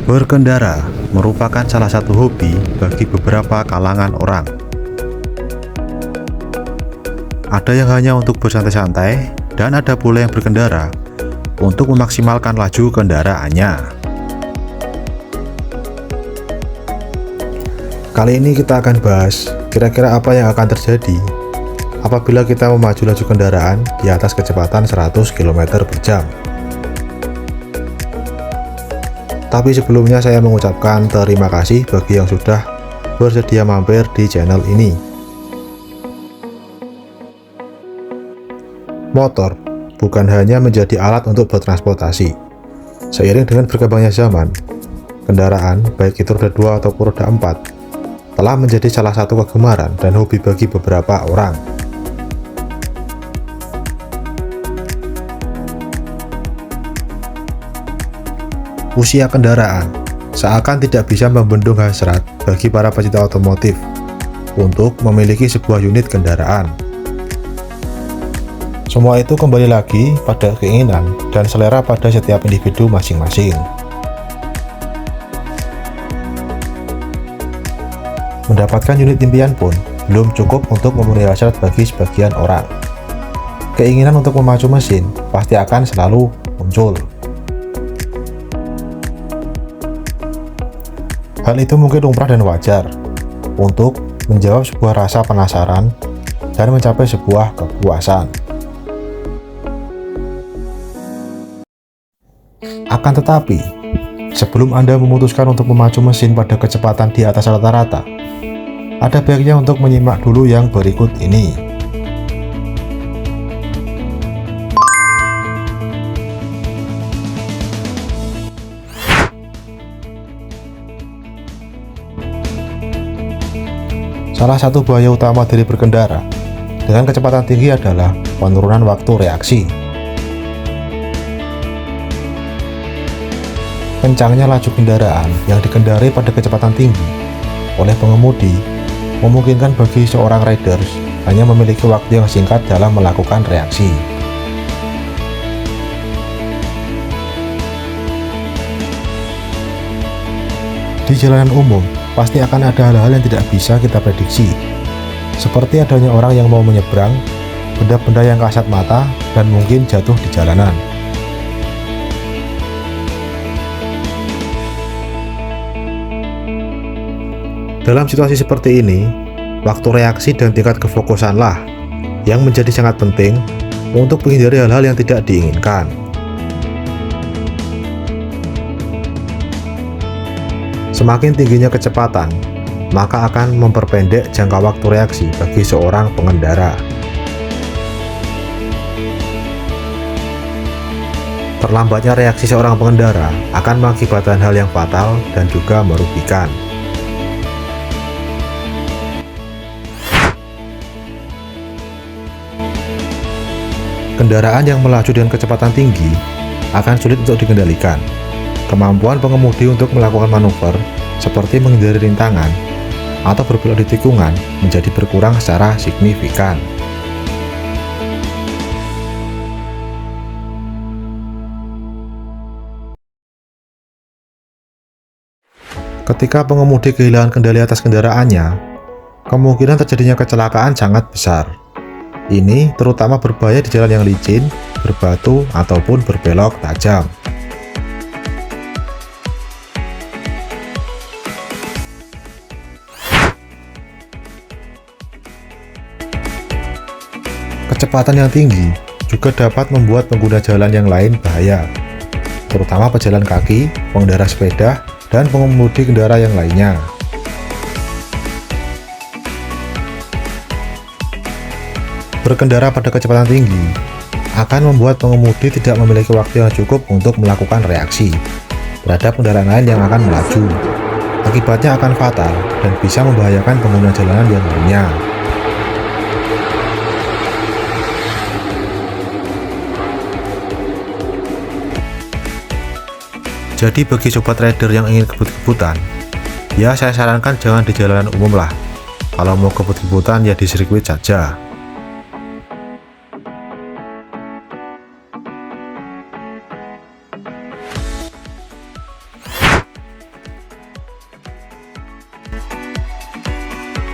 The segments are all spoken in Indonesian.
Berkendara merupakan salah satu hobi bagi beberapa kalangan orang. Ada yang hanya untuk bersantai-santai, dan ada pula yang berkendara untuk memaksimalkan laju kendaraannya. Kali ini kita akan bahas kira-kira apa yang akan terjadi apabila kita memacu laju kendaraan di atas kecepatan 100 km per jam. Tapi sebelumnya saya mengucapkan terima kasih bagi yang sudah bersedia mampir di channel ini. Motor bukan hanya menjadi alat untuk bertransportasi. Seiring dengan berkembangnya zaman, kendaraan, baik itu roda 2 ataupun roda 4, telah menjadi salah satu kegemaran dan hobi bagi beberapa orang. Usia kendaraan seakan tidak bisa membendung hasrat bagi para pecinta otomotif untuk memiliki sebuah unit kendaraan. Semua itu kembali lagi pada keinginan dan selera pada setiap individu masing-masing. Mendapatkan unit impian pun belum cukup untuk memenuhi hasrat bagi sebagian orang. Keinginan untuk memacu mesin pasti akan selalu muncul. Hal itu mungkin lumrah dan wajar untuk menjawab sebuah rasa penasaran dan mencapai sebuah kepuasan. Akan tetapi, sebelum Anda memutuskan untuk memacu mesin pada kecepatan di atas rata-rata, ada baiknya untuk menyimak dulu yang berikut ini. Salah satu bahaya utama dari berkendara dengan kecepatan tinggi adalah penurunan waktu reaksi. Kencangnya laju kendaraan yang dikendarai pada kecepatan tinggi oleh pengemudi memungkinkan bagi seorang riders hanya memiliki waktu yang singkat dalam melakukan reaksi. Di jalanan umum, pasti akan ada hal-hal yang tidak bisa kita prediksi, seperti adanya orang yang mau menyeberang, benda-benda yang kasat mata, dan mungkin jatuh di jalanan. Dalam situasi seperti ini, waktu reaksi dan tingkat kefokusanlah yang menjadi sangat penting untuk menghindari hal-hal yang tidak diinginkan. Semakin tingginya kecepatan, maka akan memperpendek jangka waktu reaksi bagi seorang pengendara. Terlambatnya reaksi seorang pengendara akan mengakibatkan hal yang fatal dan juga merugikan. Kendaraan yang melaju dengan kecepatan tinggi akan sulit untuk dikendalikan. Kemampuan pengemudi untuk melakukan manuver seperti menghindari rintangan atau berbelok di tikungan menjadi berkurang secara signifikan. Ketika pengemudi kehilangan kendali atas kendaraannya, kemungkinan terjadinya kecelakaan sangat besar. Ini terutama berbahaya di jalan yang licin, berbatu, ataupun berbelok tajam. Kecepatan yang tinggi juga dapat membuat pengguna jalan yang lain bahaya, terutama pejalan kaki, pengendara sepeda, dan pengemudi kendaraan yang lainnya. Berkendara pada kecepatan tinggi akan membuat pengemudi tidak memiliki waktu yang cukup untuk melakukan reaksi terhadap kendaraan lain yang akan melaju. Akibatnya akan fatal dan bisa membahayakan pengguna jalanan yang lainnya. Jadi bagi sobat rider yang ingin kebut-kebutan, ya saya sarankan jangan di jalanan umum lah. Kalau mau kebut-kebutan ya di sirkuit saja.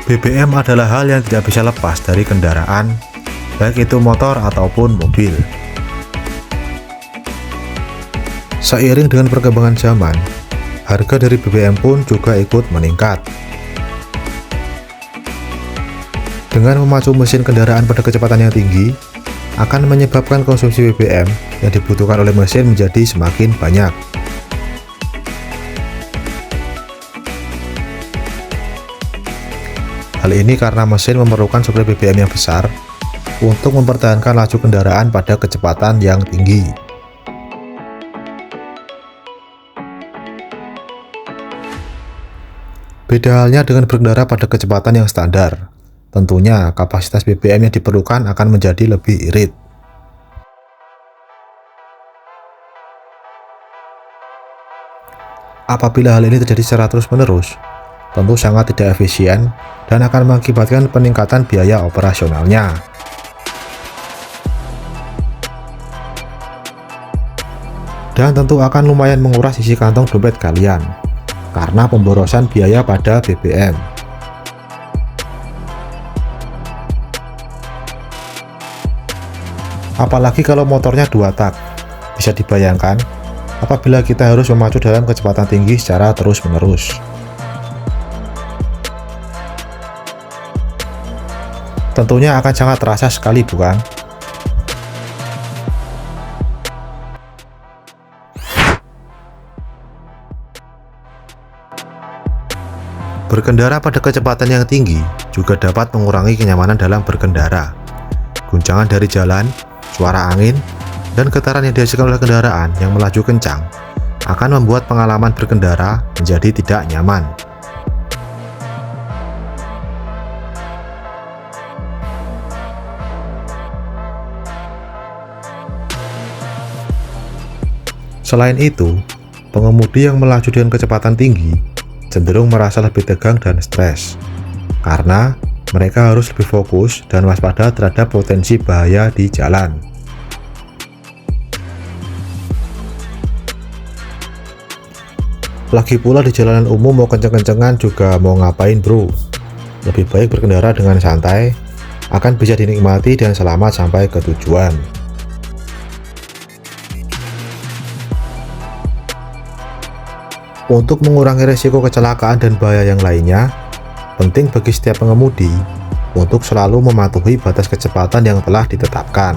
BBM adalah hal yang tidak bisa lepas dari kendaraan, baik itu motor ataupun mobil. Seiring dengan perkembangan zaman, harga dari BBM pun juga ikut meningkat. Dengan memacu mesin kendaraan pada kecepatan yang tinggi, akan menyebabkan konsumsi BBM yang dibutuhkan oleh mesin menjadi semakin banyak. Hal ini karena mesin memerlukan suplai BBM yang besar untuk mempertahankan laju kendaraan pada kecepatan yang tinggi. Beda halnya dengan berkendara pada kecepatan yang standar. Tentunya kapasitas BBM yang diperlukan akan menjadi lebih irit. Apabila hal ini terjadi secara terus-menerus, tentu sangat tidak efisien dan akan mengakibatkan peningkatan biaya operasionalnya. Dan tentu akan lumayan menguras isi kantong dompet kalian, karena pemborosan biaya pada BBM. Apalagi kalau motornya 2 tak, bisa dibayangkan apabila kita harus memacu dalam kecepatan tinggi secara terus-menerus. Tentunya akan sangat terasa sekali, bukan? Berkendara pada kecepatan yang tinggi juga dapat mengurangi kenyamanan dalam berkendara. Guncangan dari jalan, suara angin, dan getaran yang dihasilkan oleh kendaraan yang melaju kencang akan membuat pengalaman berkendara menjadi tidak nyaman. Selain itu, pengemudi yang melaju dengan kecepatan tinggi cenderung merasa lebih tegang dan stres, karena mereka harus lebih fokus dan waspada terhadap potensi bahaya di jalan. Lagi pula di jalanan umum mau kenceng-kencengan juga mau ngapain bro? Lebih baik berkendara dengan santai, akan bisa dinikmati dan selamat sampai ke tujuan. Untuk mengurangi risiko kecelakaan dan bahaya yang lainnya, penting bagi setiap pengemudi untuk selalu mematuhi batas kecepatan yang telah ditetapkan.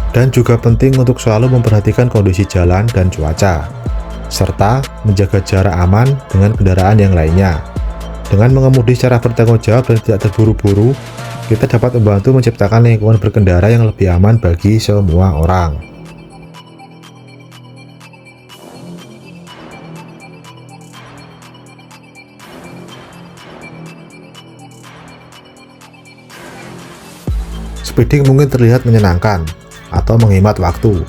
Dan juga penting untuk selalu memperhatikan kondisi jalan dan cuaca, serta menjaga jarak aman dengan kendaraan yang lainnya. Dengan mengemudi secara bertanggung jawab dan tidak terburu-buru, kita dapat membantu menciptakan lingkungan berkendara yang lebih aman bagi semua orang. Speeding mungkin terlihat menyenangkan atau menghemat waktu,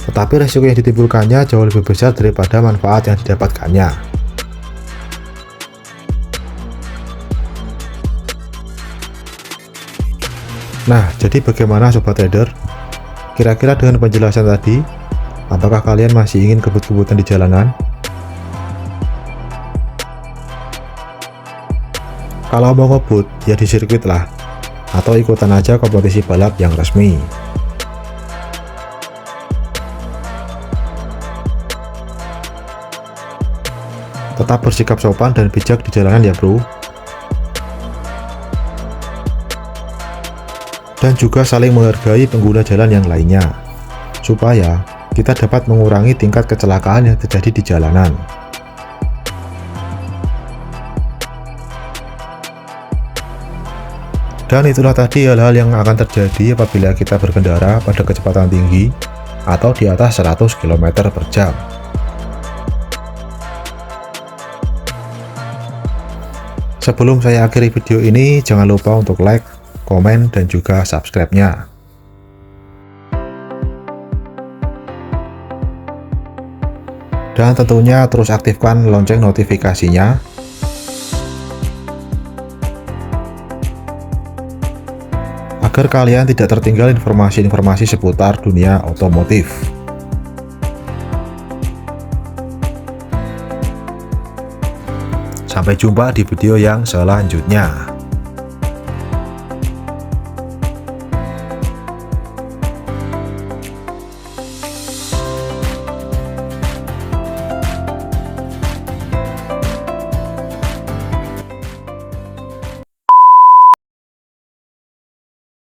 tetapi resiko yang ditimbulkannya jauh lebih besar daripada manfaat yang didapatkannya. Nah, jadi bagaimana sobat trader? Kira-kira dengan penjelasan tadi, apakah kalian masih ingin kebut-kebutan di jalanan? Kalau mau ngebut, ya di sirkuit lah, atau ikutan aja kompetisi balap yang resmi. Tetap bersikap sopan dan bijak di jalanan ya bro. Dan juga saling menghargai pengguna jalan yang lainnya, supaya kita dapat mengurangi tingkat kecelakaan yang terjadi di jalanan. Dan itulah tadi hal-hal yang akan terjadi apabila kita berkendara pada kecepatan tinggi atau di atas 100 km per jam. Sebelum saya akhiri video ini, jangan lupa untuk like, komen, dan juga subscribe-nya. Dan tentunya terus aktifkan lonceng notifikasinya, agar kalian tidak tertinggal informasi-informasi seputar dunia otomotif. Sampai jumpa di video yang selanjutnya.